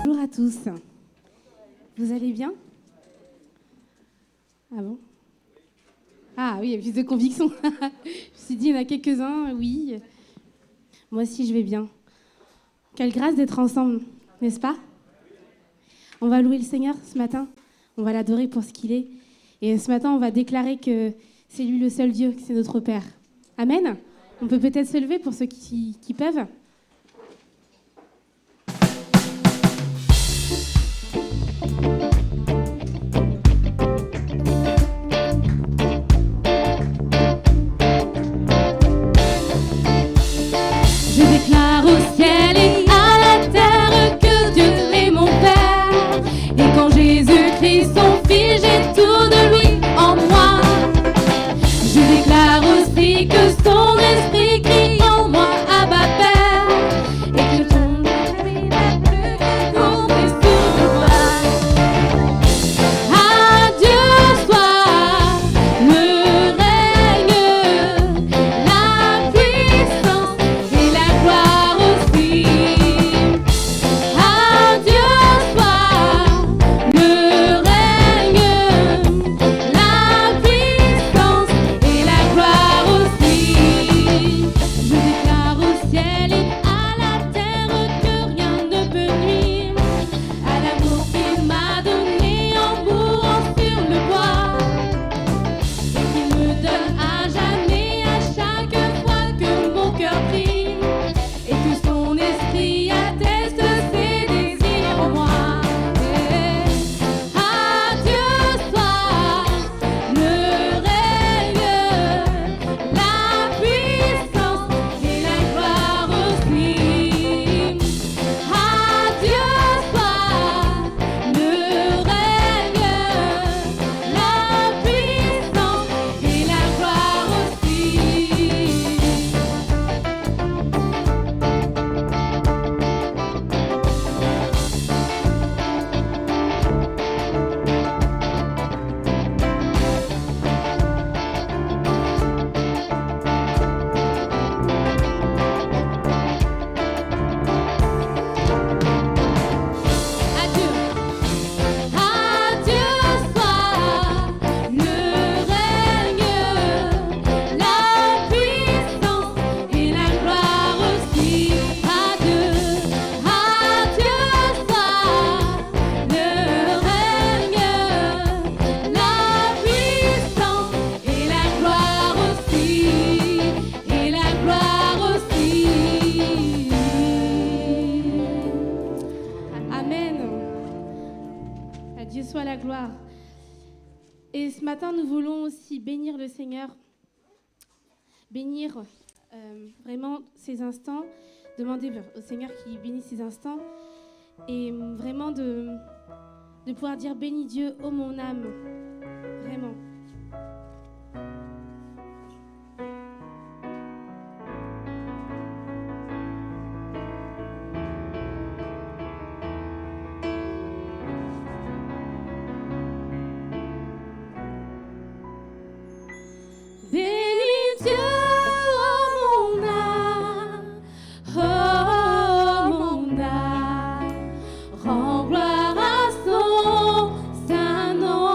Bonjour à tous. Vous allez bien? Ah bon? Ah oui, il y a plus de conviction. Je me suis dit, il y en a quelques-uns, oui. Moi aussi, je vais bien. Quelle grâce d'être ensemble, n'est-ce pas? On va louer le Seigneur ce matin. On va l'adorer pour ce qu'il est. Et ce matin, on va déclarer que c'est lui le seul Dieu, que c'est notre Père. Amen. On peut peut-être se lever pour ceux qui peuvent. Je déclare au ciel et à la terre que Dieu est mon Père. Et quand Jésus-Christ son Fils, j'ai tout de lui en moi. Je déclare aussi que son esprit crie en moi, Abba Père. Et que ton esprit n'est plus que pour mes souvenirs. À Dieu soit le règne, la puissance et la gloire aussi. À Dieu soit le règne, la puissance et la gloire aussi. Je déclare au ciel et à la terre que rien ne peut nuire à l'amour qu'il m'a donné en mourant sur le bois, et qu'il me donne à jamais à chaque fois que mon cœur prie, et que son esprit atteste ses désirs en moi. À Dieu soit le règne, la puissance et la gloire aussi. À Dieu soit le règne, la puissance et la gloire aussi. À Dieu soit le règne, la puissance et la gloire aussi. À Dieu soit le règne, la puissance et la gloire aussi, et la gloire aussi. Amen. À Dieu soit la gloire. Et ce matin, nous voulons aussi bénir le Seigneur, bénir vraiment ces instants, demander au Seigneur qu'il bénisse ces instants, et vraiment de pouvoir dire bénis Dieu, ô mon âme, vraiment. Bénis Dieu, ô mon âme, rends gloire à son saint nom.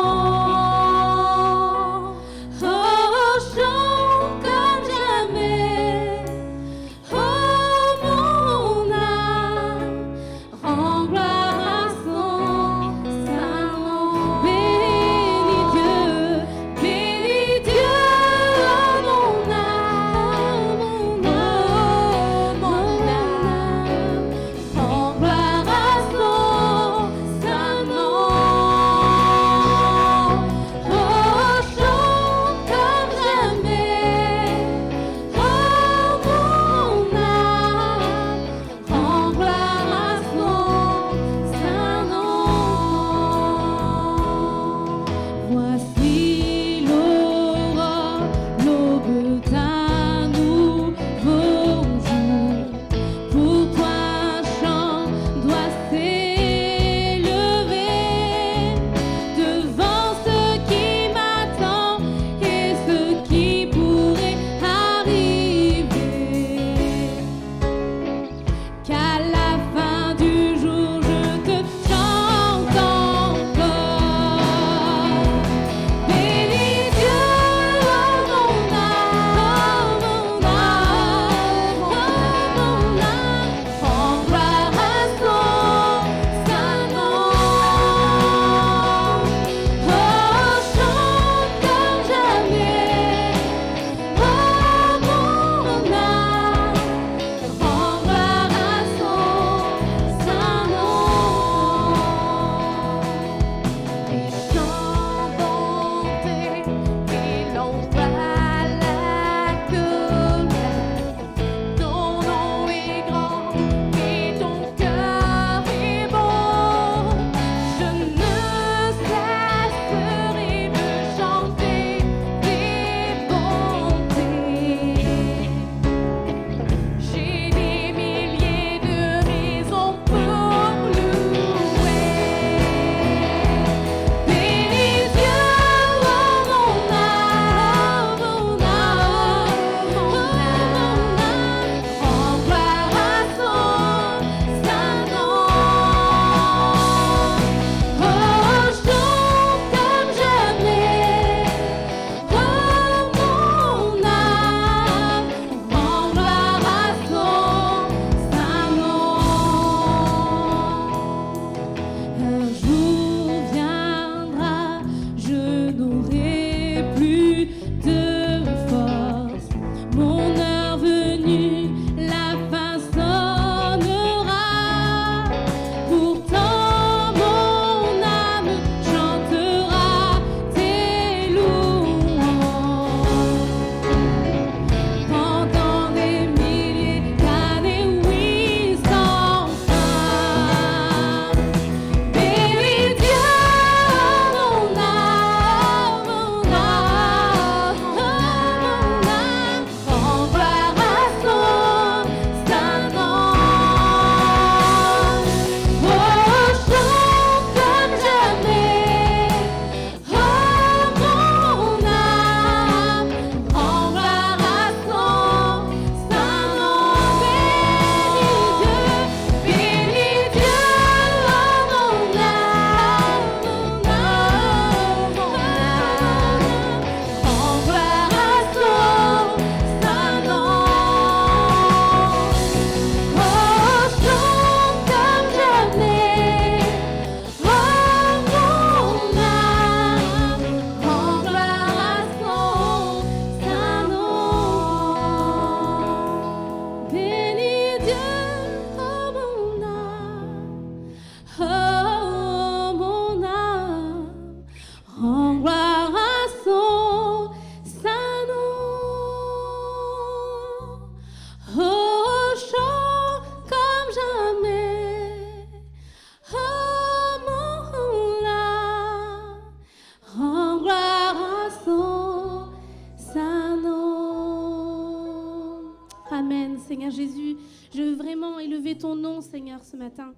ton nom, Seigneur, ce matin.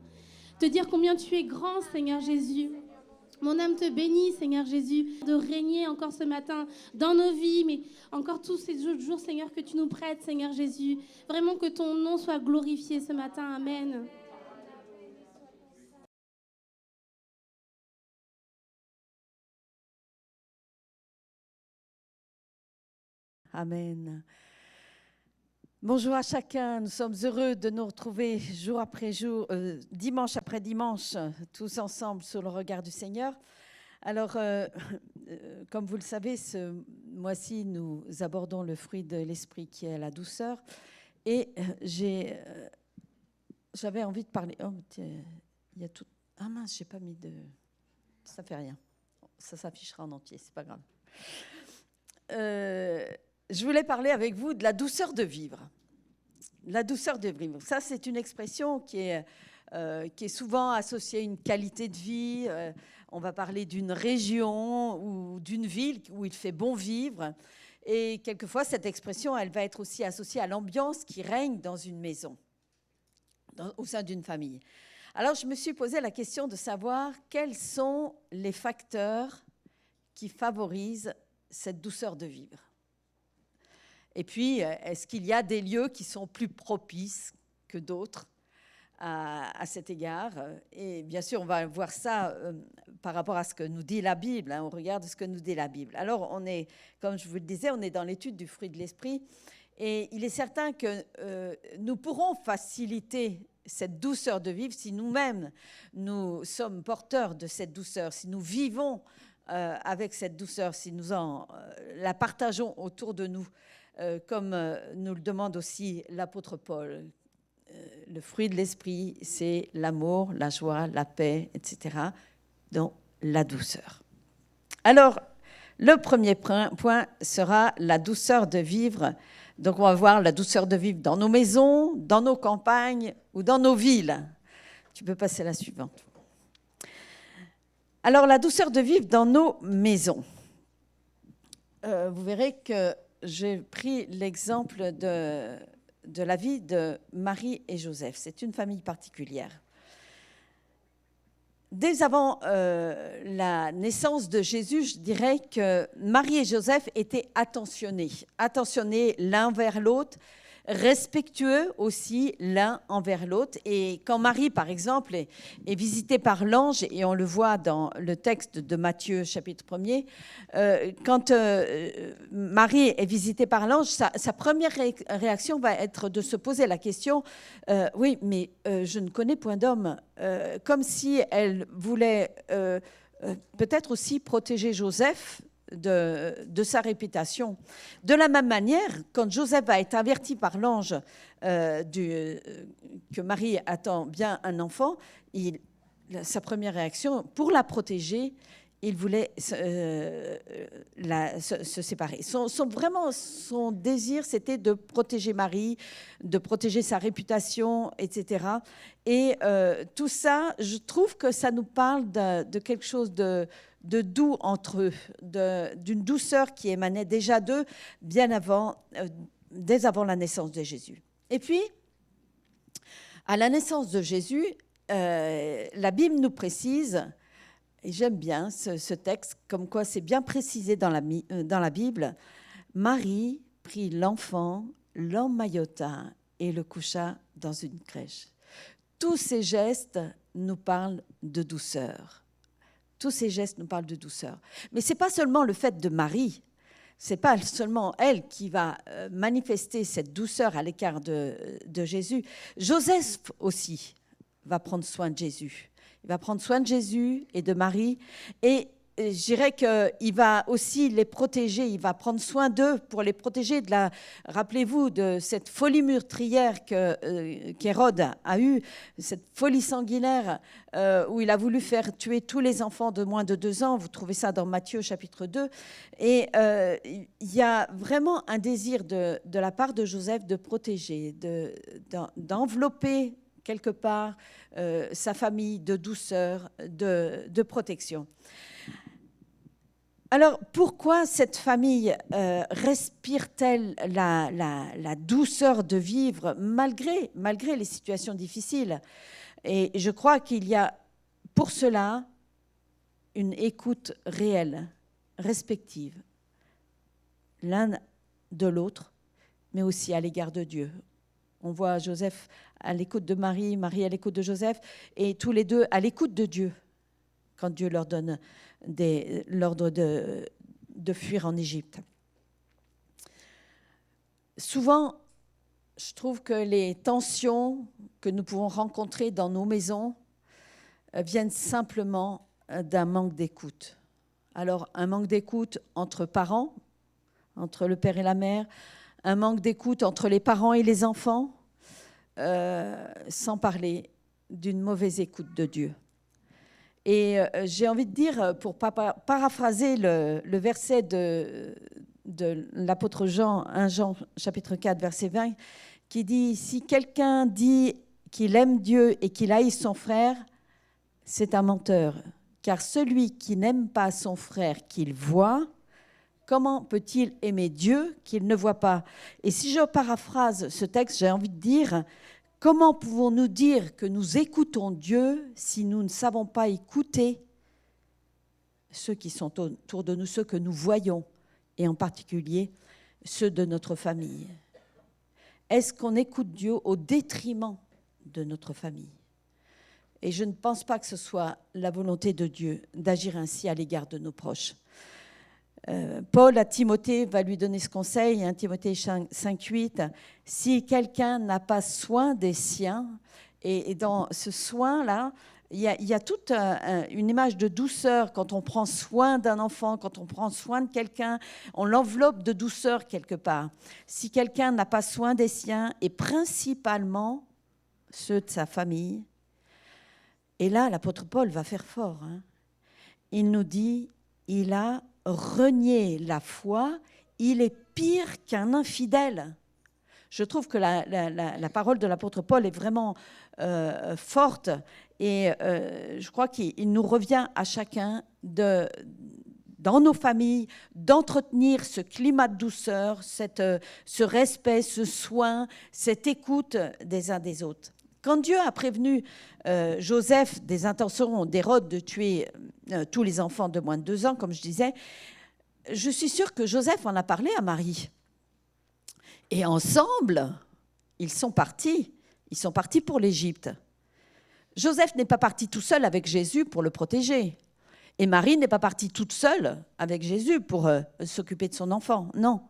Te dire combien tu es grand, Seigneur Jésus. Mon âme te bénit, Seigneur Jésus, de régner encore ce matin dans nos vies, mais encore tous ces jours, Seigneur, que tu nous prêtes, Seigneur Jésus. Vraiment que ton nom soit glorifié ce matin. Amen. Amen. Bonjour à chacun, nous sommes heureux de nous retrouver jour après jour, dimanche après dimanche, tous ensemble sous le regard du Seigneur. Alors, comme vous le savez, ce mois-ci, nous abordons le fruit de l'esprit qui est la douceur. Et j'avais envie de parler. Oh, il y a tout. Ah mince, j'ai pas mis de. Ça fait rien. Ça s'affichera en entier, c'est pas grave. Je voulais parler avec vous de la douceur de vivre. La douceur de vivre. Ça, c'est une expression qui est souvent associée à une qualité de vie. On va parler d'une région ou d'une ville où il fait bon vivre. Et quelquefois, cette expression, elle va être aussi associée à l'ambiance qui règne dans une maison, au sein d'une famille. Alors, je me suis posé la question de savoir quels sont les facteurs qui favorisent cette douceur de vivre. Et puis, est-ce qu'il y a des lieux qui sont plus propices que d'autres à cet égard? Et bien sûr, on va voir ça par rapport à ce que nous dit la Bible. On regarde ce que nous dit la Bible. Alors, on est, comme je vous le disais, on est dans l'étude du fruit de l'esprit. Et il est certain que nous pourrons faciliter cette douceur de vivre si nous-mêmes, nous sommes porteurs de cette douceur, si nous vivons avec cette douceur, si nous la partageons autour de nous, comme nous le demande aussi l'apôtre Paul. Le fruit de l'esprit, c'est l'amour, la joie, la paix, etc., donc la douceur. Alors, le premier point sera la douceur de vivre. Donc, on va voir la douceur de vivre dans nos maisons, dans nos campagnes ou dans nos villes. Tu peux passer à la suivante. Alors, la douceur de vivre dans nos maisons. Vous verrez que j'ai pris l'exemple de la vie de Marie et Joseph. C'est une famille particulière. Dès avant la naissance de Jésus, je dirais que Marie et Joseph étaient attentionnés l'un vers l'autre, respectueux aussi l'un envers l'autre. Et quand Marie, par exemple, est visitée par l'ange, et on le voit dans le texte de Matthieu, chapitre 1er, quand Marie est visitée par l'ange, sa première réaction va être de se poser la question « Oui, mais je ne connais point d'homme », comme si elle voulait peut-être aussi protéger Joseph de sa réputation. De la même manière, quand Joseph va être averti par l'ange que Marie attend bien un enfant, sa première réaction, pour la protéger, il voulait se séparer. Son désir, c'était de protéger Marie, de protéger sa réputation, etc. Et tout ça, je trouve que ça nous parle de quelque chose de doux entre eux, d'une douceur qui émanait déjà d'eux dès avant la naissance de Jésus. Et puis, à la naissance de Jésus, la Bible nous précise, et j'aime bien ce texte, comme quoi c'est bien précisé dans la Bible, Marie prit l'enfant, l'emmaillota et le coucha dans une crèche. Tous ces gestes nous parlent de douceur. Tous ces gestes nous parlent de douceur. Mais ce n'est pas seulement le fait de Marie, ce n'est pas seulement elle qui va manifester cette douceur à l'écart de Jésus. Joseph aussi va prendre soin de Jésus. Il va prendre soin de Jésus et de Marie. Et je dirais qu'il va aussi les protéger. Il va prendre soin d'eux pour les protéger rappelez-vous, de cette folie meurtrière qu'Hérode a eue, cette folie sanguinaire où il a voulu faire tuer tous les enfants de moins de 2 ans. Vous trouvez ça dans Matthieu chapitre 2. Et il y a vraiment un désir de la part de Joseph de protéger, d'envelopper quelque part sa famille de douceur, de protection. Alors, pourquoi cette famille respire-t-elle la douceur de vivre malgré les situations difficiles? Et je crois qu'il y a pour cela une écoute réelle, respective, l'un de l'autre, mais aussi à l'égard de Dieu. On voit Joseph à l'écoute de Marie, Marie à l'écoute de Joseph, et tous les deux à l'écoute de Dieu, quand Dieu leur donne l'ordre de fuir en Égypte. Souvent, je trouve que les tensions que nous pouvons rencontrer dans nos maisons viennent simplement d'un manque d'écoute. Alors, un manque d'écoute entre parents, entre le père et la mère, un manque d'écoute entre les parents et les enfants, sans parler d'une mauvaise écoute de Dieu. Et j'ai envie de dire, pour paraphraser le verset de l'apôtre Jean, 1 Jean chapitre 4, verset 20, qui dit « Si quelqu'un dit qu'il aime Dieu et qu'il haït son frère, c'est un menteur. Car celui qui n'aime pas son frère qu'il voit, comment peut-il aimer Dieu qu'il ne voit pas ?» Et si je paraphrase ce texte, j'ai envie de dire « Comment pouvons-nous dire que nous écoutons Dieu si nous ne savons pas écouter ceux qui sont autour de nous, ceux que nous voyons, et en particulier ceux de notre famille? Est-ce qu'on écoute Dieu au détriment de notre famille? Et je ne pense pas que ce soit la volonté de Dieu d'agir ainsi à l'égard de nos proches. Paul à Timothée va lui donner ce conseil, hein, Timothée 5,8, si quelqu'un n'a pas soin des siens, et dans ce soin-là, il y a toute une image de douceur quand on prend soin d'un enfant, quand on prend soin de quelqu'un, on l'enveloppe de douceur quelque part. Si quelqu'un n'a pas soin des siens, et principalement ceux de sa famille, et là l'apôtre Paul va faire fort, hein. Il nous dit, il a renier la foi, il est pire qu'un infidèle. Je trouve que la parole de l'apôtre Paul est vraiment forte et je crois qu'il nous revient à chacun dans nos familles, d'entretenir ce climat de douceur, ce respect, ce soin, cette écoute des uns des autres. Quand Dieu a prévenu Joseph des intentions d'Hérode de tuer tous les enfants de moins de 2 ans, comme je disais, je suis sûre que Joseph en a parlé à Marie. Et ensemble, ils sont partis pour l'Égypte. Joseph n'est pas parti tout seul avec Jésus pour le protéger. Et Marie n'est pas partie toute seule avec Jésus pour s'occuper de son enfant. Non,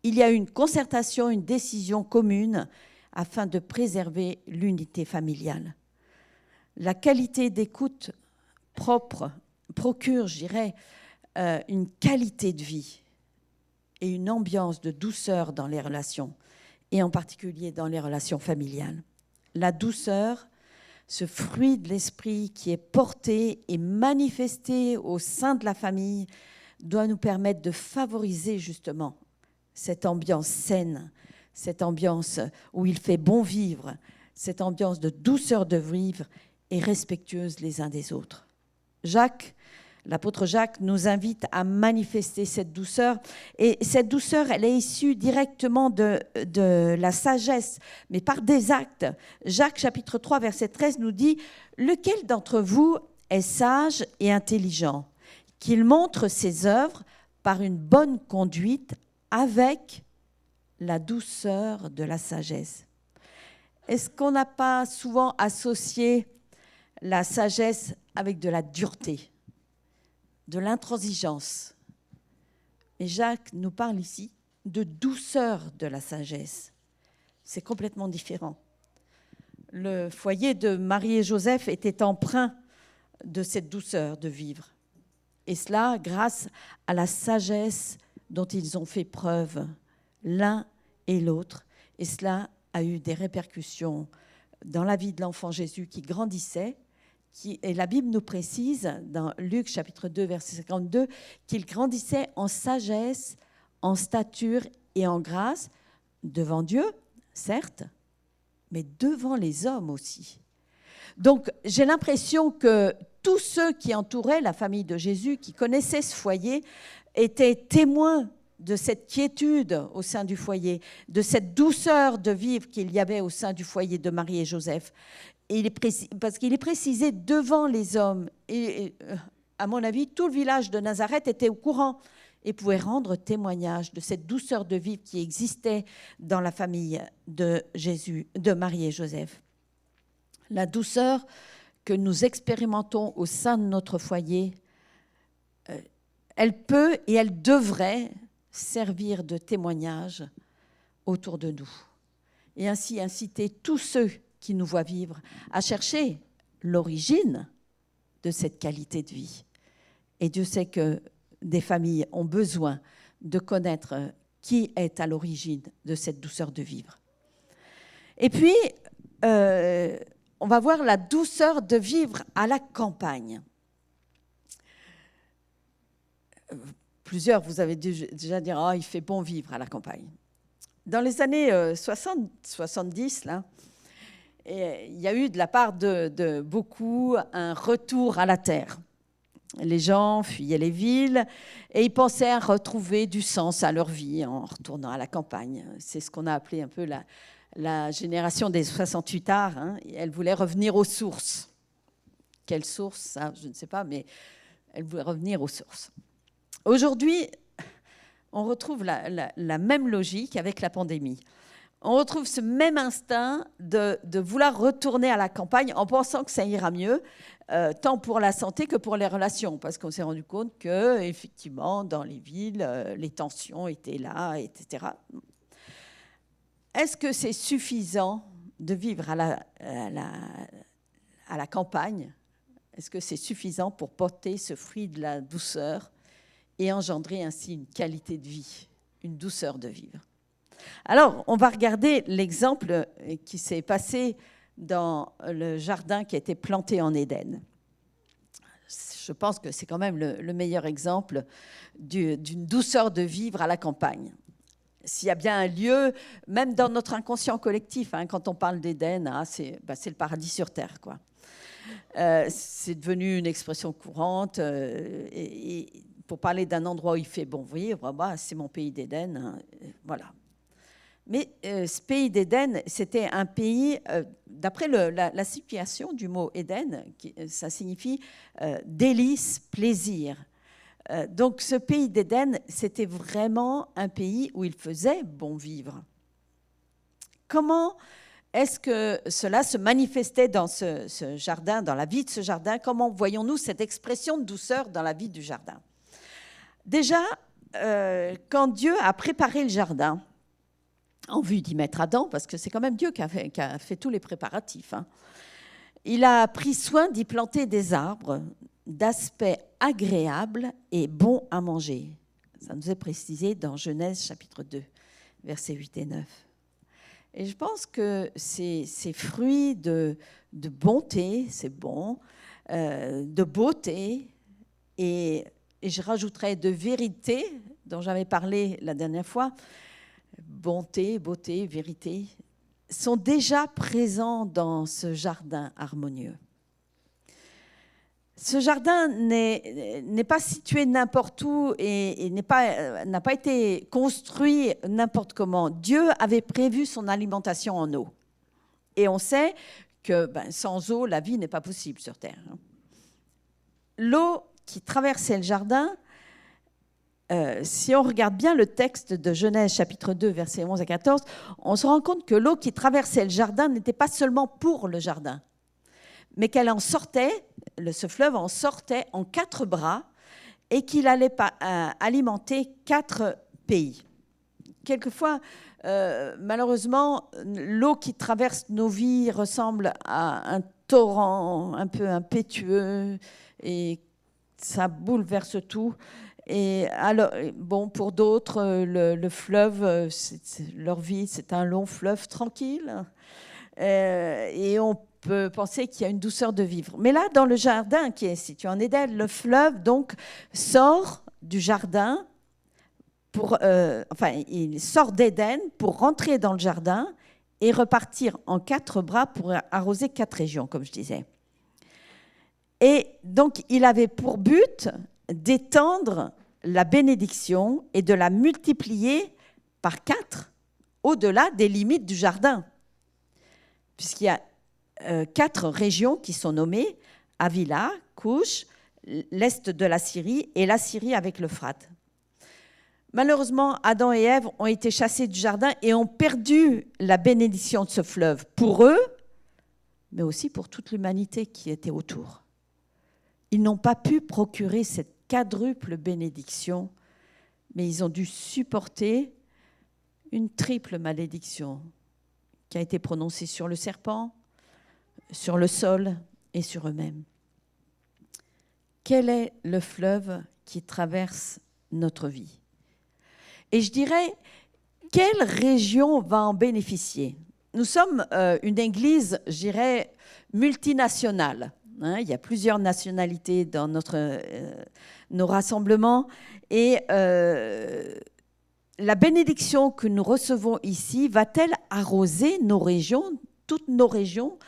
il y a eu une concertation, une décision commune afin de préserver l'unité familiale. La qualité d'écoute propre procure, je dirais, une qualité de vie et une ambiance de douceur dans les relations, et en particulier dans les relations familiales. La douceur, ce fruit de l'esprit qui est porté et manifesté au sein de la famille, doit nous permettre de favoriser justement cette ambiance saine, cette ambiance où il fait bon vivre, cette ambiance de douceur de vivre et respectueuse les uns des autres. L'apôtre Jacques nous invite à manifester cette douceur. Et cette douceur, elle est issue directement de la sagesse, mais par des actes. Jacques, chapitre 3, verset 13, nous dit « Lequel d'entre vous est sage et intelligent, qu'il montre ses œuvres par une bonne conduite avec la douceur de la sagesse ?» Est-ce qu'on n'a pas souvent associé la sagesse avec de la dureté, de l'intransigeance? Et Jacques nous parle ici de douceur de la sagesse. C'est complètement différent. Le foyer de Marie et Joseph était empreint de cette douceur de vivre. Et cela grâce à la sagesse dont ils ont fait preuve l'un et l'autre. Et cela a eu des répercussions dans la vie de l'enfant Jésus qui grandissait. Et la Bible nous précise, dans Luc chapitre 2, verset 52, qu'il grandissait en sagesse, en stature et en grâce, devant Dieu, certes, mais devant les hommes aussi. Donc, j'ai l'impression que tous ceux qui entouraient la famille de Jésus, qui connaissaient ce foyer, étaient témoins de cette quiétude au sein du foyer, de cette douceur de vivre qu'il y avait au sein du foyer de Marie et Joseph. Et parce qu'il est précisé devant les hommes. Et à mon avis, tout le village de Nazareth était au courant et pouvait rendre témoignage de cette douceur de vivre qui existait dans la famille de Jésus, de Marie et Joseph. La douceur que nous expérimentons au sein de notre foyer, elle peut et elle devrait servir de témoignage autour de nous. Et ainsi inciter tous ceux qui nous voient vivre à chercher l'origine de cette qualité de vie. Et Dieu sait que des familles ont besoin de connaître qui est à l'origine de cette douceur de vivre. Et puis, on va voir la douceur de vivre à la campagne. Plusieurs, vous avez déjà dit « Ah, il fait bon vivre à la campagne ». Dans les années 70, là, il y a eu de la part de beaucoup un retour à la terre. Les gens fuyaient les villes et ils pensaient à retrouver du sens à leur vie en retournant à la campagne. C'est ce qu'on a appelé un peu la génération des 68ards. Hein. Elle voulait revenir aux sources. Quelle source, ça, je ne sais pas, mais elle voulait revenir aux sources. Aujourd'hui, on retrouve la même logique avec la pandémie. On retrouve ce même instinct de vouloir retourner à la campagne en pensant que ça ira mieux, tant pour la santé que pour les relations, parce qu'on s'est rendu compte qu'effectivement, dans les villes, les tensions étaient là, etc. Est-ce que c'est suffisant de vivre à la campagne? Est-ce que c'est suffisant pour porter ce fruit de la douceur et engendrer ainsi une qualité de vie, une douceur de vivre? Alors, on va regarder l'exemple qui s'est passé dans le jardin qui a été planté en Éden. Je pense que c'est quand même le meilleur exemple d'une douceur de vivre à la campagne. S'il y a bien un lieu, même dans notre inconscient collectif, hein, quand on parle d'Éden, c'est le paradis sur terre, quoi. C'est devenu une expression courante et pour parler d'un endroit où il fait bon vivre, c'est mon pays d'Éden, hein, voilà. Mais ce pays d'Éden, c'était un pays, d'après la signification du mot Éden, ça signifie délice, plaisir. Donc ce pays d'Éden, c'était vraiment un pays où il faisait bon vivre. Comment est-ce que cela se manifestait dans ce jardin, dans la vie de ce jardin? Comment voyons-nous cette expression de douceur dans la vie du jardin? Déjà, quand Dieu a préparé le jardin, en vue d'y mettre Adam, parce que c'est quand même Dieu qui a fait tous les préparatifs, hein, il a pris soin d'y planter des arbres d'aspect agréable et bon à manger. Ça nous est précisé dans Genèse chapitre 2, versets 8 et 9. Et je pense que ces fruits de bonté, c'est bon, de beauté, et je rajouterais de vérité, dont j'avais parlé la dernière fois, bonté, beauté, vérité, sont déjà présents dans ce jardin harmonieux. Ce jardin n'est pas situé n'importe où et n'a pas été construit n'importe comment. Dieu avait prévu son alimentation en eau. Et on sait que sans eau, la vie n'est pas possible sur Terre. L'eau qui traversait le jardin, si on regarde bien le texte de Genèse chapitre 2, versets 11 à 14, on se rend compte que l'eau qui traversait le jardin n'était pas seulement pour le jardin, mais qu'elle en sortait, ce fleuve en sortait en 4 bras et qu'il allait alimenter 4 pays. Quelquefois, malheureusement, l'eau qui traverse nos vies ressemble à un torrent un peu impétueux et ça bouleverse tout. Et alors, bon, pour d'autres, le fleuve, leur vie, c'est un long fleuve tranquille. Et on peut penser qu'il y a une douceur de vivre. Mais là, dans le jardin qui est situé en Éden, le fleuve donc sort du jardin, il sort d'Éden pour rentrer dans le jardin et repartir en 4 bras pour arroser 4 régions, comme je disais. Et donc, il avait pour but d'étendre la bénédiction et de la multiplier par 4 au-delà des limites du jardin. Puisqu'il y a 4 régions qui sont nommées, Havila, Couche, l'est de la Syrie et la Syrie avec l'Euphrate. Malheureusement, Adam et Ève ont été chassés du jardin et ont perdu la bénédiction de ce fleuve pour eux, mais aussi pour toute l'humanité qui était autour. Ils n'ont pas pu procurer cette quadruple bénédiction, mais ils ont dû supporter une triple malédiction qui a été prononcée sur le serpent, sur le sol et sur eux-mêmes. Quel est le fleuve qui traverse notre vie ? Et je dirais, quelle région va en bénéficier ? Nous sommes une église, je dirais, multinationale. Il y a plusieurs nationalités dans nos rassemblements. Et la bénédiction que nous recevons ici va-t-elle arroser nos régions, toutes nos régions,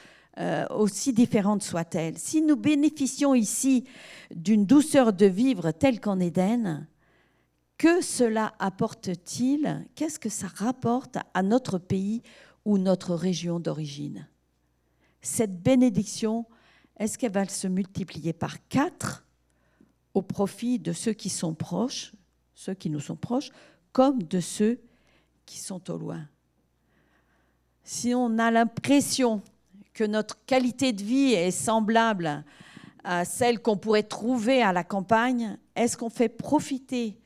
aussi différentes soient-elles ? Si nous bénéficions ici d'une douceur de vivre telle qu'en Éden, que cela apporte-t-il ? Qu'est-ce que ça rapporte à notre pays ou notre région d'origine ? Cette bénédiction, est-ce qu'elle va se multiplier par 4 au profit de ceux qui sont proches, ceux qui nous sont proches, comme de ceux qui sont au loin ? Si on a l'impression que notre qualité de vie est semblable à celle qu'on pourrait trouver à la campagne, est-ce qu'on fait profiter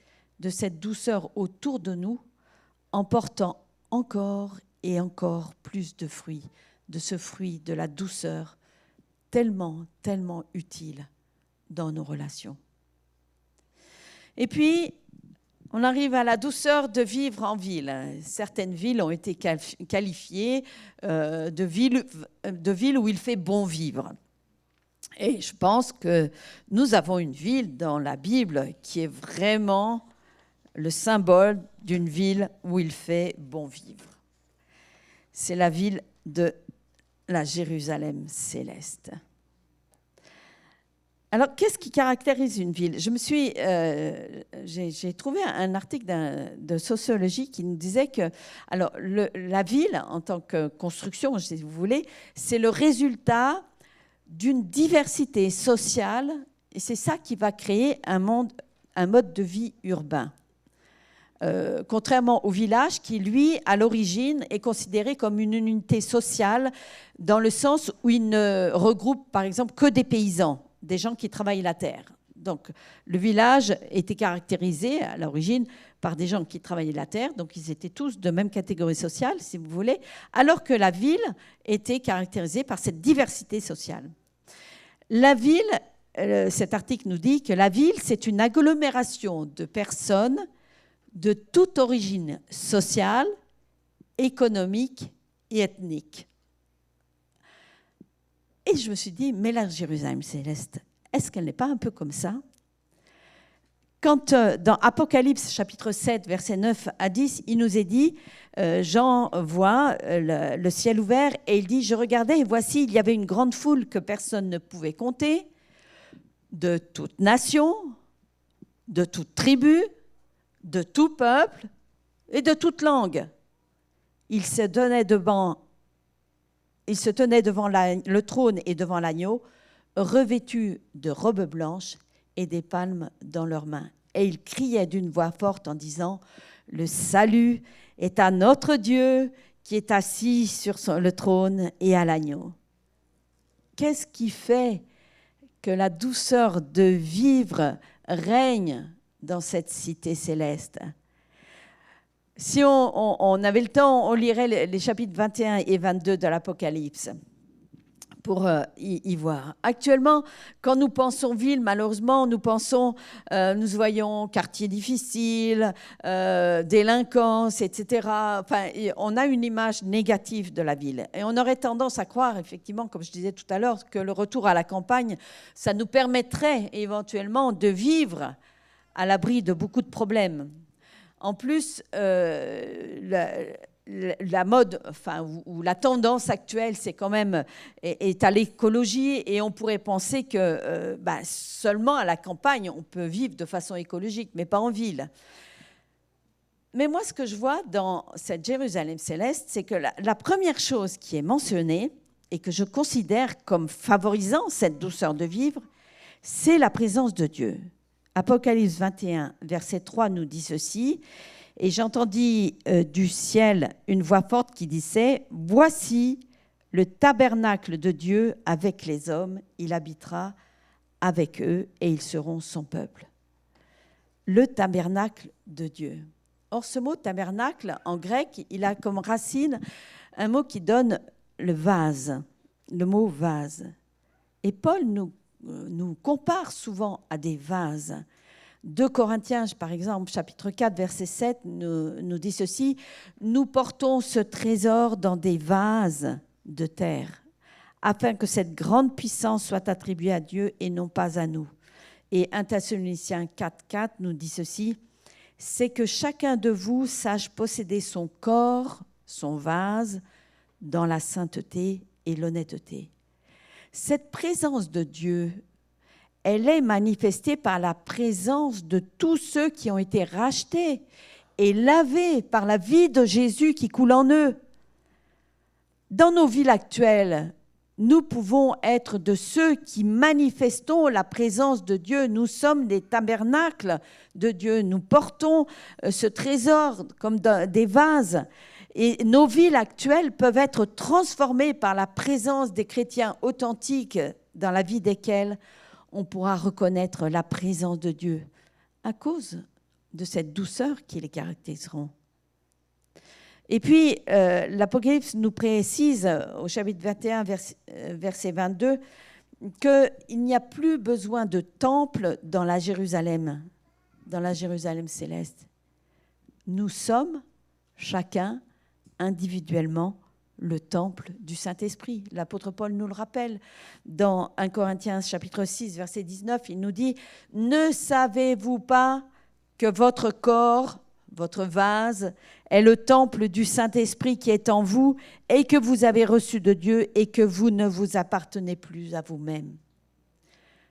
de cette douceur autour de nous en portant encore et encore plus de fruits, de ce fruit de la douceur tellement, tellement utile dans nos relations. Et puis, on arrive à la douceur de vivre en ville. Certaines villes ont été qualifiées de villes où il fait bon vivre. Et je pense que nous avons une ville dans la Bible qui est vraiment le symbole d'une ville où il fait bon vivre. C'est la ville de la Jérusalem céleste. Alors, qu'est-ce qui caractérise une ville ? J'ai trouvé un article de sociologie qui nous disait que alors, la ville, en tant que construction, si vous voulez, c'est le résultat d'une diversité sociale, et c'est ça qui va créer un mode de vie urbain. Contrairement au village qui, lui, à l'origine, est considéré comme une unité sociale dans le sens où il ne regroupe, par exemple, que des paysans, des gens qui travaillent la terre. Donc, le village était caractérisé, à l'origine, par des gens qui travaillaient la terre, donc ils étaient tous de même catégorie sociale, si vous voulez, alors que la ville était caractérisée par cette diversité sociale. La ville, cet article nous dit que la ville, c'est une agglomération de personnes de toute origine sociale, économique et ethnique. Et je me suis dit, mais la Jérusalem céleste, est-ce qu'elle n'est pas un peu comme ça ? Quand dans Apocalypse, chapitre 7, versets 9 à 10, il nous est dit, Jean voit le ciel ouvert et il dit, je regardais et voici, il y avait une grande foule que personne ne pouvait compter, de toute nation, de toute tribu, de tout peuple et de toute langue. Il se tenait devant le trône et devant l'agneau, revêtus de robes blanches et des palmes dans leurs mains. Et ils criaient d'une voix forte en disant « Le salut est à notre Dieu qui est assis sur le trône et à l'agneau. » Qu'est-ce qui fait que la douceur de vivre règne dans cette cité céleste? Si on avait le temps, on lirait les chapitres 21 et 22 de l'Apocalypse pour y voir. Actuellement, quand nous pensons ville, malheureusement, nous voyons quartier difficile, délinquance, etc. Enfin, on a une image négative de la ville. Et on aurait tendance à croire, effectivement, comme je disais tout à l'heure, que le retour à la campagne, ça nous permettrait éventuellement de vivre à l'abri de beaucoup de problèmes. En plus, la mode, enfin, ou la tendance actuelle, c'est quand même est à l'écologie, et on pourrait penser que seulement à la campagne, on peut vivre de façon écologique, mais pas en ville. Mais moi, ce que je vois dans cette Jérusalem céleste, c'est que la première chose qui est mentionnée et que je considère comme favorisant cette douceur de vivre, c'est la présence de Dieu. Apocalypse 21, verset 3 nous dit ceci. « Et j'entendis du ciel une voix forte qui disait « Voici le tabernacle de Dieu avec les hommes, il habitera avec eux et ils seront son peuple. » Le tabernacle de Dieu. Or, ce mot tabernacle, en grec, il a comme racine un mot qui donne le vase, le mot vase. Et Paul nous compare souvent à des vases. 2 Corinthiens, par exemple, chapitre 4, verset 7, nous dit ceci. « Nous portons ce trésor dans des vases de terre, afin que cette grande puissance soit attribuée à Dieu et non pas à nous. » Et 1 Thessaloniciens 4, 4 nous dit ceci. « C'est que chacun de vous sache posséder son corps, son vase, dans la sainteté et l'honnêteté. » Cette présence de Dieu, elle est manifestée par la présence de tous ceux qui ont été rachetés et lavés par la vie de Jésus qui coule en eux. Dans nos villes actuelles, nous pouvons être de ceux qui manifestons la présence de Dieu. Nous sommes des tabernacles de Dieu. Nous portons ce trésor comme des vases. Et nos villes actuelles peuvent être transformées par la présence des chrétiens authentiques dans la vie desquels on pourra reconnaître la présence de Dieu à cause de cette douceur qui les caractériseront. Et puis, l'Apocalypse nous précise, au chapitre 21, verset 22, qu'il n'y a plus besoin de temple dans la Jérusalem céleste. Nous sommes, chacun, individuellement, le temple du Saint-Esprit. L'apôtre Paul nous le rappelle dans 1 Corinthiens chapitre 6, verset 19. Il nous dit « Ne savez-vous pas que votre corps, votre vase, est le temple du Saint-Esprit qui est en vous et que vous avez reçu de Dieu et que vous ne vous appartenez plus à vous-même. »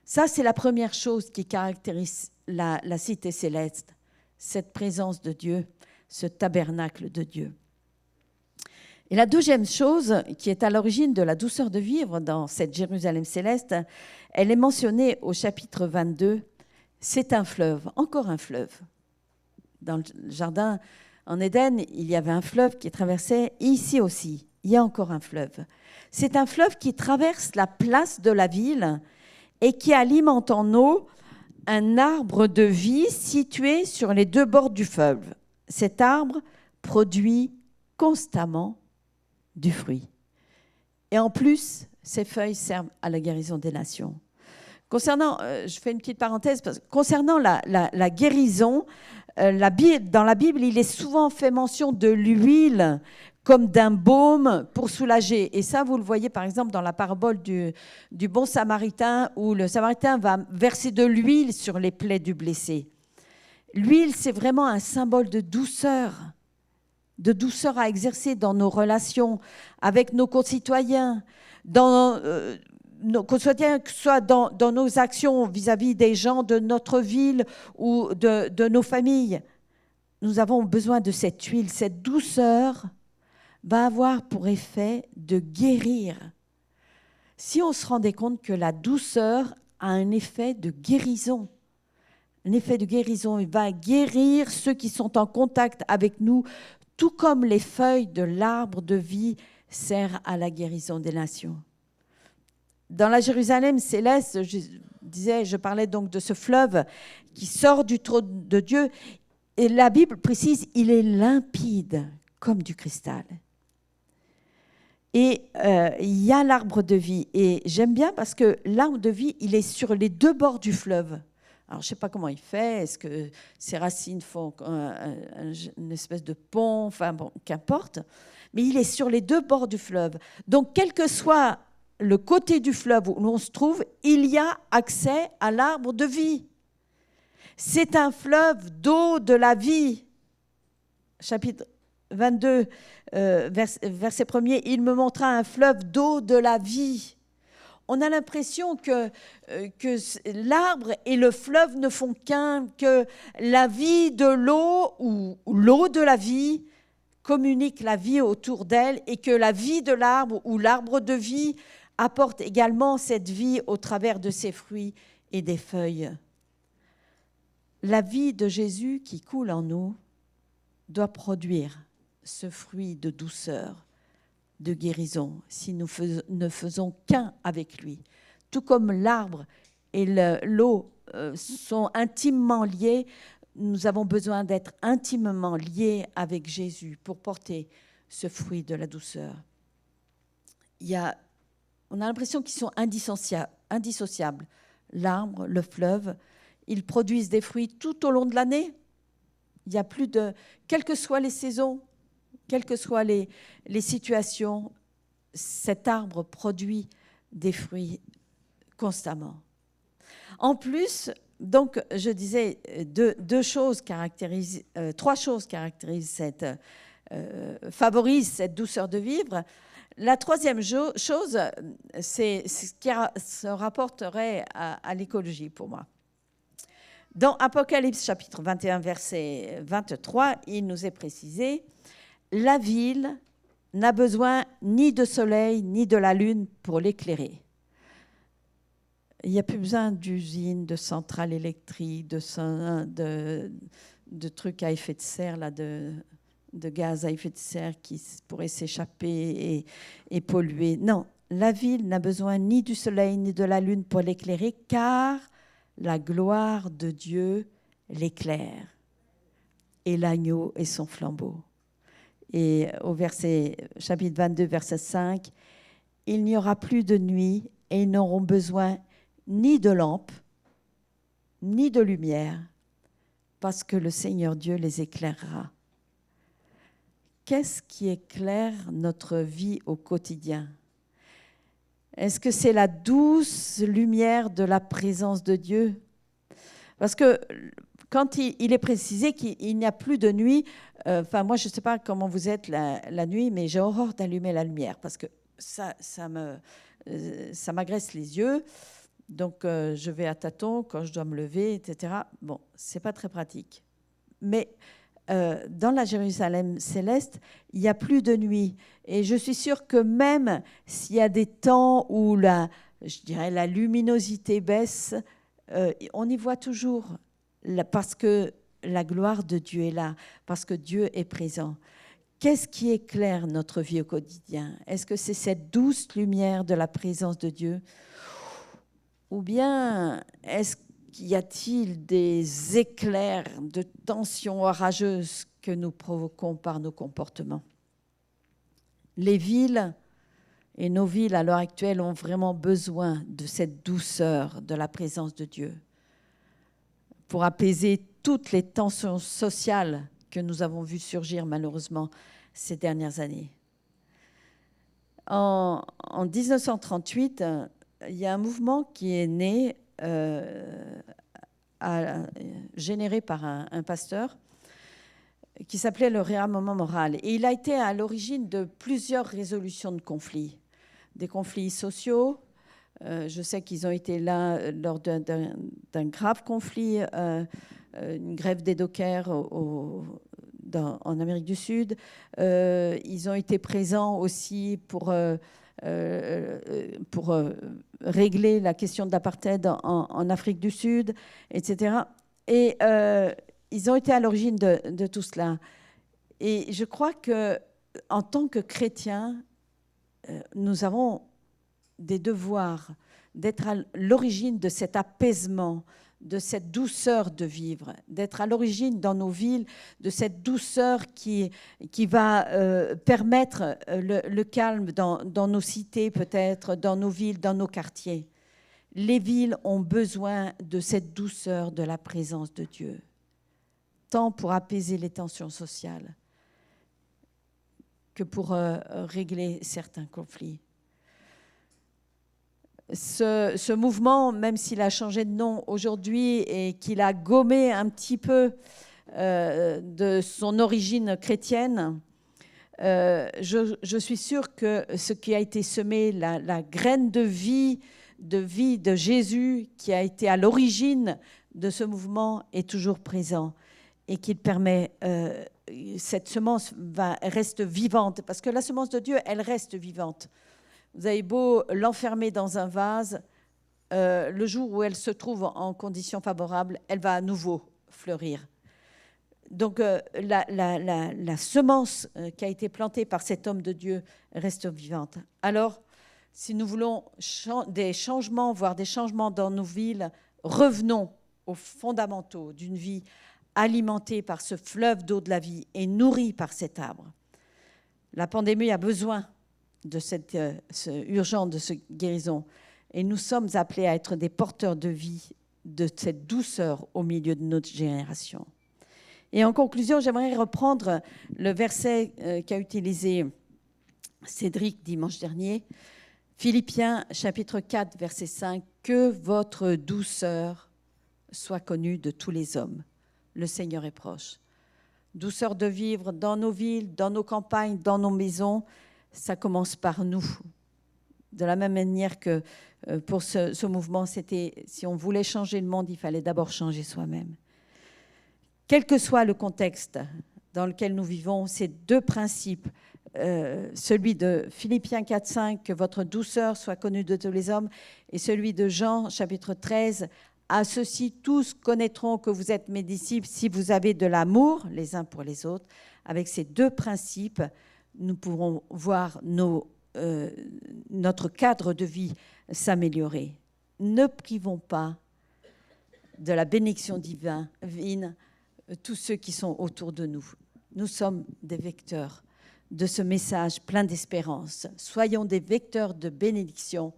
Ça, c'est la première chose qui caractérise la cité céleste, cette présence de Dieu, ce tabernacle de Dieu. Et la deuxième chose qui est à l'origine de la douceur de vivre dans cette Jérusalem céleste, elle est mentionnée au chapitre 22. C'est un fleuve, encore un fleuve. Dans le jardin en Éden, il y avait un fleuve qui traversait. Ici aussi, il y a encore un fleuve. C'est un fleuve qui traverse la place de la ville et qui alimente en eau un arbre de vie situé sur les deux bords du fleuve. Cet arbre produit constamment du fruit. Et en plus, ces feuilles servent à la guérison des nations. Concernant, je fais une petite parenthèse, concernant la guérison, dans la Bible, il est souvent fait mention de l'huile comme d'un baume pour soulager. Et ça, vous le voyez par exemple dans la parabole du bon samaritain, où le samaritain va verser de l'huile sur les plaies du blessé. L'huile, c'est vraiment un symbole de douceur à exercer dans nos relations avec nos concitoyens, que ce soit dans nos actions vis-à-vis des gens de notre ville ou de nos familles. Nous avons besoin de cette huile. Cette douceur va avoir pour effet de guérir. Si on se rendait compte que la douceur a un effet de guérison, il va guérir ceux qui sont en contact avec nous, tout comme les feuilles de l'arbre de vie servent à la guérison des nations. Dans la Jérusalem céleste, je parlais donc de ce fleuve qui sort du trône de Dieu, et la Bible précise, il est limpide comme du cristal. Et il y a l'arbre de vie, et j'aime bien parce que l'arbre de vie, il est sur les deux bords du fleuve. Alors, je ne sais pas comment il fait, est-ce que ses racines font une espèce de pont, enfin bon, qu'importe, mais il est sur les deux bords du fleuve. Donc, quel que soit le côté du fleuve où l'on se trouve, il y a accès à l'arbre de vie. C'est un fleuve d'eau de la vie. Chapitre 22, verset 1er, « Il me montra un fleuve d'eau de la vie ». On a l'impression que l'arbre et le fleuve ne font qu'un, que la vie de l'eau ou l'eau de la vie communique la vie autour d'elle et que la vie de l'arbre ou l'arbre de vie apporte également cette vie au travers de ses fruits et des feuilles. La vie de Jésus qui coule en nous doit produire ce fruit de douceur, de guérison, si nous ne faisons qu'un avec lui. Tout comme l'arbre et l'eau sont intimement liés, nous avons besoin d'être intimement liés avec Jésus pour porter ce fruit de la douceur. On a l'impression qu'ils sont indissociables. L'arbre, le fleuve, ils produisent des fruits tout au long de l'année. Il y a plus de... Quelles que soient les saisons, quelles que soient les situations, cet arbre produit des fruits constamment. En plus, donc, je disais, trois choses caractérisent favorisent cette douceur de vivre. La troisième chose, c'est ce qui se rapporterait à l'écologie pour moi. Dans Apocalypse chapitre 21, verset 23, il nous est précisé « La ville n'a besoin ni de soleil ni de la lune pour l'éclairer. » Il n'y a plus besoin d'usines, de centrales électriques, de trucs à effet de serre, là, de gaz à effet de serre qui pourraient s'échapper et polluer. Non, la ville n'a besoin ni du soleil ni de la lune pour l'éclairer, car la gloire de Dieu l'éclaire, et l'agneau est son flambeau. Et au chapitre 22, verset 5, « Il n'y aura plus de nuit, et ils n'auront besoin ni de lampe, ni de lumière, parce que le Seigneur Dieu les éclairera. » Qu'est-ce qui éclaire notre vie au quotidien ? Est-ce que c'est la douce lumière de la présence de Dieu ? Parce que quand il est précisé qu'il n'y a plus de nuit, moi je ne sais pas comment vous êtes la nuit, mais j'ai horreur d'allumer la lumière parce que ça m'agresse les yeux. Donc je vais à tâtons quand je dois me lever, etc. Bon, ce n'est pas très pratique. Mais dans la Jérusalem céleste, il n'y a plus de nuit. Et je suis sûre que même s'il y a des temps où la luminosité baisse, on y voit toujours, parce que la gloire de Dieu est là, parce que Dieu est présent. Qu'est-ce qui éclaire notre vie au quotidien ? Est-ce que c'est cette douce lumière de la présence de Dieu ? Ou bien y a-t-il des éclairs de tensions orageuses que nous provoquons par nos comportements ? Les villes et nos villes à l'heure actuelle ont vraiment besoin de cette douceur de la présence de Dieu pour apaiser toutes les tensions sociales que nous avons vues surgir malheureusement ces dernières années. En 1938, il y a un mouvement qui est né généré par un pasteur qui s'appelait le réarmement moral. Et il a été à l'origine de plusieurs résolutions de conflits, des conflits sociaux. Je sais qu'ils ont été là lors d'un grave conflit, une grève des dockers en Amérique du Sud. Ils ont été présents aussi pour régler la question de l'apartheid en Afrique du Sud, etc. Et ils ont été à l'origine de tout cela. Et je crois qu'en tant que chrétiens, nous avons des devoirs d'être à l'origine de cet apaisement, de cette douceur de vivre, d'être à l'origine dans nos villes de cette douceur qui va permettre le calme dans nos cités peut-être, dans nos villes, dans nos quartiers. Les villes ont besoin de cette douceur de la présence de Dieu, tant pour apaiser les tensions sociales que pour régler certains conflits. Ce mouvement, même s'il a changé de nom aujourd'hui et qu'il a gommé un petit peu de son origine chrétienne, Je suis sûre que ce qui a été semé, la graine de vie de Jésus qui a été à l'origine de ce mouvement est toujours présent et qu'il permet, cette semence reste vivante, parce que la semence de Dieu, elle reste vivante. Vous avez beau l'enfermer dans un vase, le jour où elle se trouve en conditions favorables, elle va à nouveau fleurir. Donc la semence qui a été plantée par cet homme de Dieu reste vivante. Alors, si nous voulons des changements, voire des changements dans nos villes, revenons aux fondamentaux d'une vie alimentée par ce fleuve d'eau de la vie et nourrie par cet arbre. La pandémie a besoin de cette urgence de cette guérison. Et nous sommes appelés à être des porteurs de vie, de cette douceur au milieu de notre génération. Et en conclusion, j'aimerais reprendre le verset qu'a utilisé Cédric dimanche dernier, Philippiens chapitre 4, verset 5, « Que votre douceur soit connue de tous les hommes. Le Seigneur est proche. » Douceur de vivre dans nos villes, dans nos campagnes, dans nos maisons, ça commence par nous. De la même manière que pour ce mouvement, c'était si on voulait changer le monde, il fallait d'abord changer soi-même. Quel que soit le contexte dans lequel nous vivons, ces deux principes, celui de Philippiens 4,5, que votre douceur soit connue de tous les hommes, et celui de Jean, chapitre 13, à ceux-ci tous connaîtront que vous êtes mes disciples si vous avez de l'amour les uns pour les autres. Avec ces deux principes, nous pourrons voir notre cadre de vie s'améliorer. Ne privons pas de la bénédiction divine tous ceux qui sont autour de nous. Nous sommes des vecteurs de ce message plein d'espérance. Soyons des vecteurs de bénédiction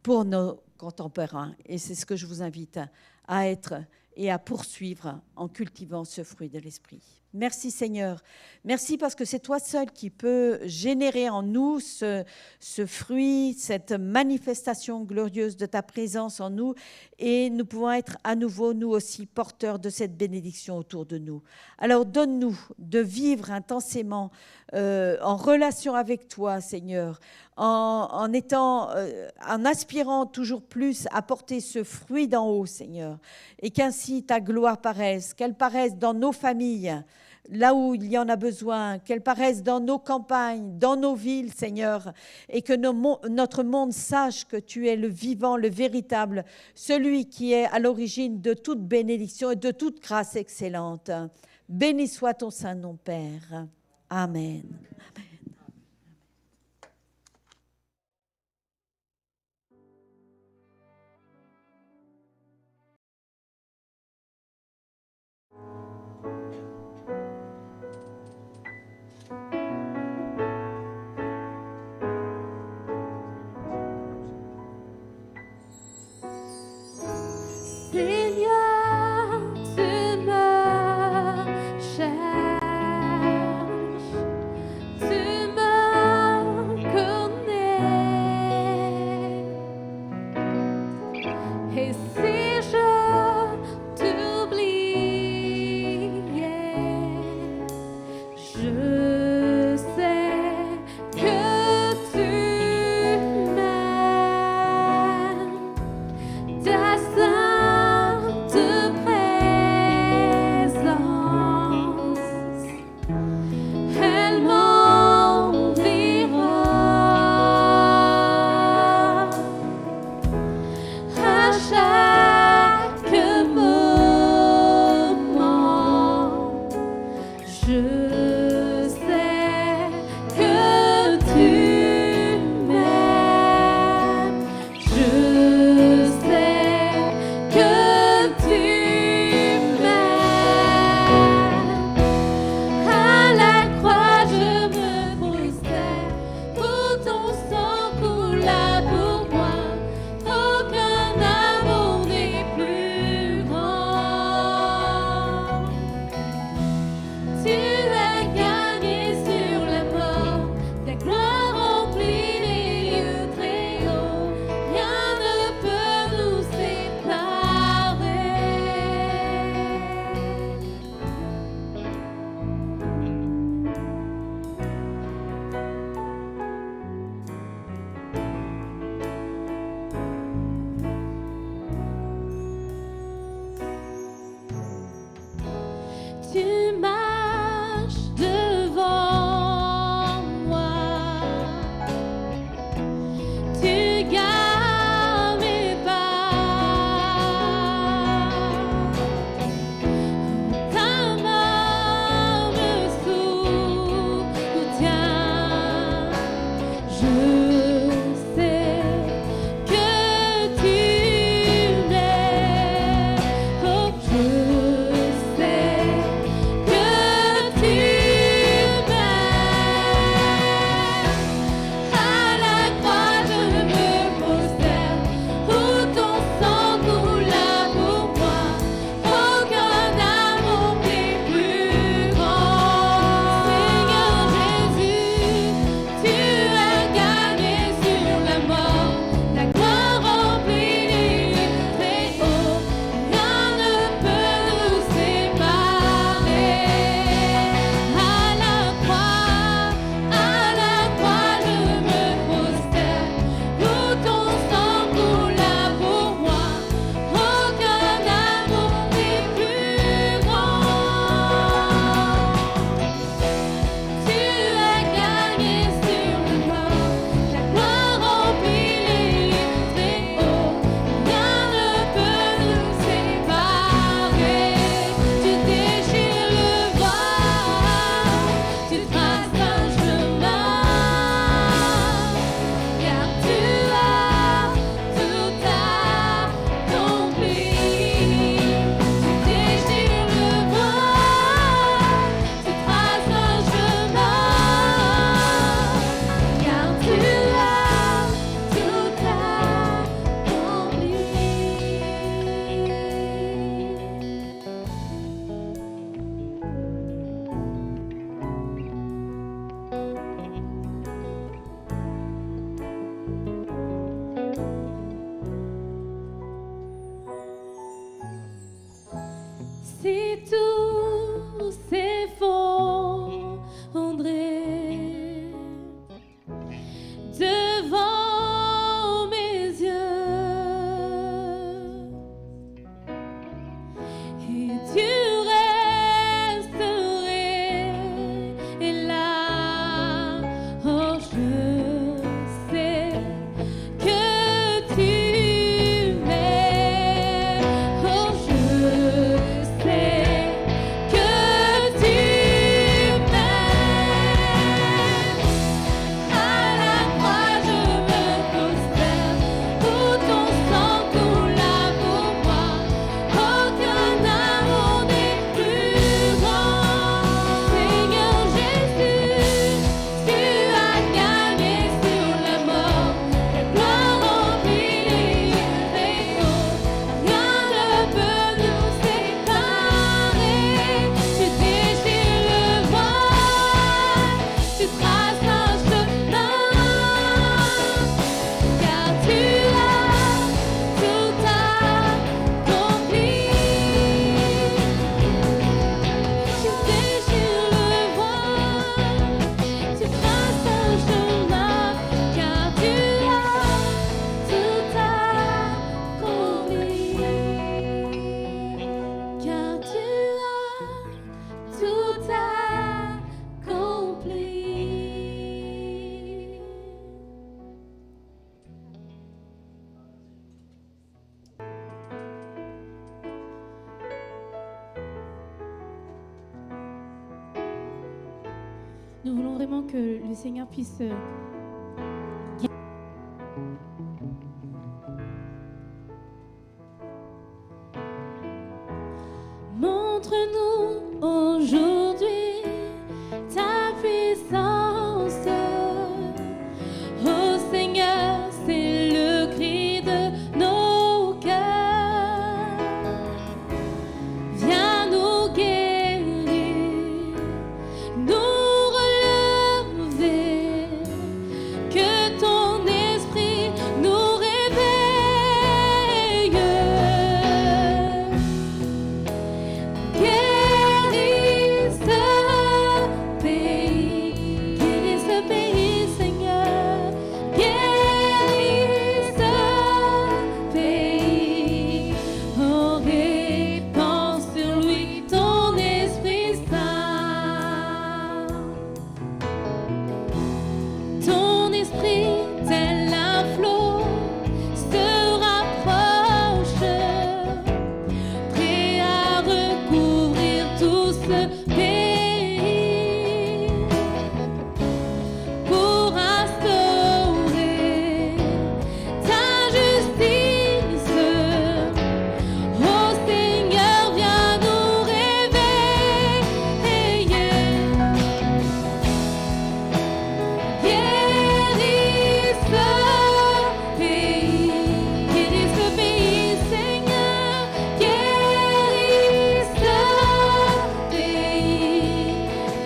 pour nos contemporains. Et c'est ce que je vous invite à être et à poursuivre en cultivant ce fruit de l'esprit. Merci Seigneur. Merci parce que c'est toi seul qui peux générer en nous ce fruit, cette manifestation glorieuse de ta présence en nous. Et nous pouvons être à nouveau, nous aussi, porteurs de cette bénédiction autour de nous. Alors donne-nous de vivre intensément en relation avec toi, Seigneur, en aspirant toujours plus à porter ce fruit d'en haut, Seigneur, et qu'ainsi ta gloire paraisse, qu'elle paraisse dans nos familles, là où il y en a besoin, qu'elle paraisse dans nos campagnes, dans nos villes, Seigneur, et que notre monde sache que tu es le vivant, le véritable, celui qui est à l'origine de toute bénédiction et de toute grâce excellente. Béni soit ton saint nom, Père. Amen. Amen. Seigneur, tu me cherches, tu me connais. Et si je t'oubliais, je sais que tu m'aimes. Ta sainte présence, elle m'environne. À chaque moment, je sais que tu m'aimes. Je sais que tu m'aimes. À la croix, je me prosterne, tout ton sang coula pour moi. Aucun amour Si tout s'effondrait devant mes yeux et tu resterais là, oh je sais que tu m'aimes, oh je sais que tu m'aimes. À la croix je me prosterne, où ton sang coula pour moi. Aucun amour n'est plus grand. Seigneur Jésus, tu as gagné sur la mort. Ta gloire remplit les eaux. Rien ne peut nous séparer. Tu déchires le voile, tu traces un chemin, car tu as tout accompli. Tu déchires le voile, tu traces un chemin, car tu as tout accompli. Car tu as tout accompli. Nous voulons vraiment que le Seigneur puisse montre-nous aujourd'hui ta puissance. Oh Seigneur, c'est le cri de nos cœurs. Viens nous guérir, nous relever, que ton esprit nous réveille. Guéris ce pays, Seigneur. Guéris ce pays. Oh, répands sur lui ton Esprit Saint. Ton esprit, tel un flot, se rapproche, prêt à recouvrir tout ce pays, pour instaurer ta justice. Oh Seigneur, viens nous réveiller. Guéris ce pays, Seigneur. Guéris ce pays.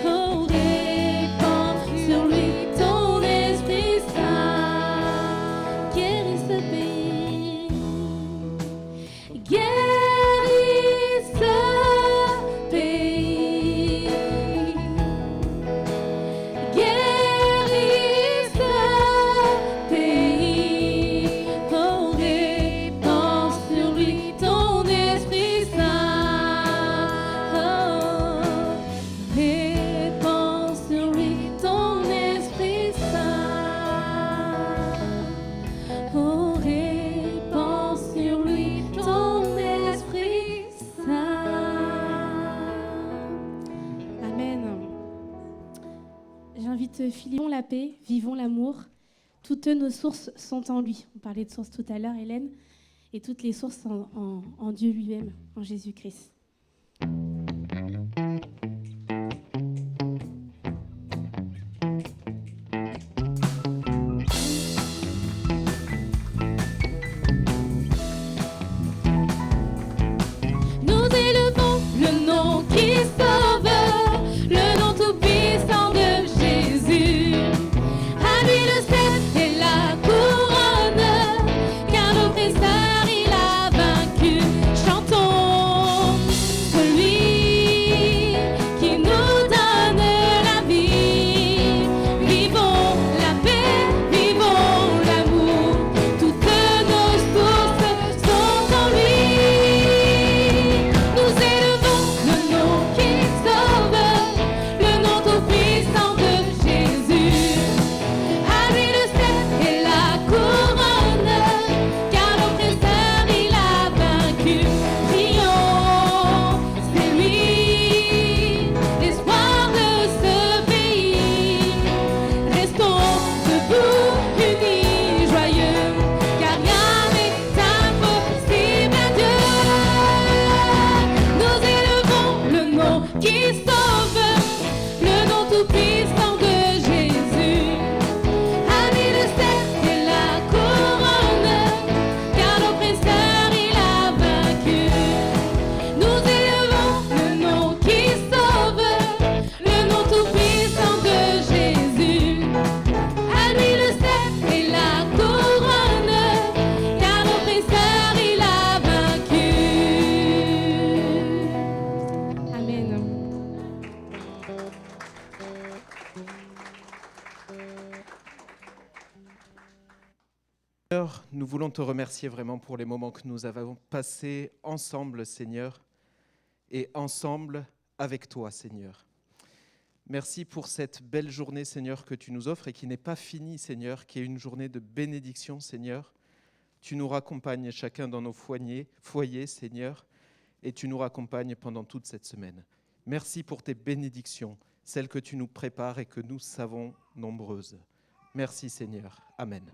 Oh, répands sur lui ton Esprit Saint. Guéris ce pays. Guéris ce pays. Guéris ce pays. Oh, répands sur lui ton Esprit Saint. Oh, répands sur lui ton Esprit Saint. Oh, répands sur lui ton Esprit Saint. Amen. J'invite Philippe, vivons la paix, vivons l'amour. Toutes nos sources sont en lui. On parlait de sources tout à l'heure, Hélène. Et toutes les sources en Dieu lui-même, en Jésus-Christ. Nous élevons le nom qui sauve, le nom tout-puissant de Jésus. À lui le sceptre et la couronne, car l'oppresseur il a vaincu. Chantons. voulons te remercier vraiment pour les moments que nous avons passés ensemble, Seigneur, et ensemble avec toi, Seigneur. Merci pour cette belle journée, Seigneur, que tu nous offres et qui n'est pas finie, Seigneur, qui est une journée de bénédiction, Seigneur. Tu nous raccompagnes chacun dans nos foyers, Seigneur, et tu nous raccompagnes pendant toute cette semaine. Merci pour tes bénédictions, celles que tu nous prépares et que nous savons nombreuses. Merci, Seigneur. Amen.